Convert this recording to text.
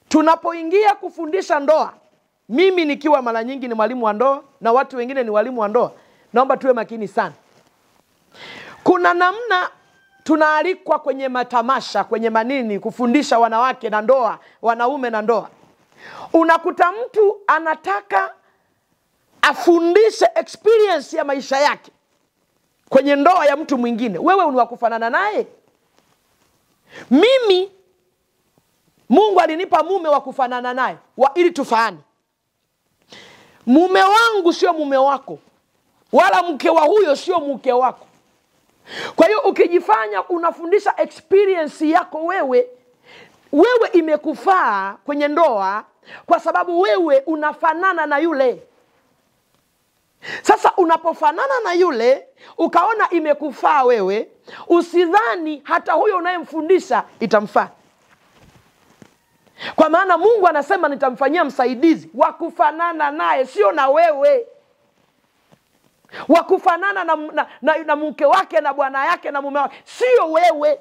tunapoingia kufundisha ndoa, mimi nikiwa mara nyingi ni mwalimu wa ndoa na watu wengine ni walimu wa ndoa, naomba tuwe makini sana. Kuna namna tunaalikwa kwenye matamasha, kwenye manini, kufundisha wanawake na ndoa, wanaume na ndoa. Unakuta mtu anataka afundishe experience ya maisha yake kwenye ndoa ya mtu mwingine. Wewe unawakufanana naye? Mimi Mungu alinipa mume wa kufanana naye ili tufaane. Mume wangu sio mume wako, wala mke wa huyo sio mke wako. Kwa hiyo ukijifanya unafundisha experience yako wewe imekufaa kwenye ndoa kwa sababu wewe unafanana na yule. Sasa unapofanana na yule ukaona imekufaa wewe, usidhani hata huyo unayemfundisha itamfaa. Kwa maana Mungu anasema nitamfanyia msaidizi wa kufanana naye, sio na wewe. Wa kufanana na mke wake na bwana yake na mume wake, sio wewe.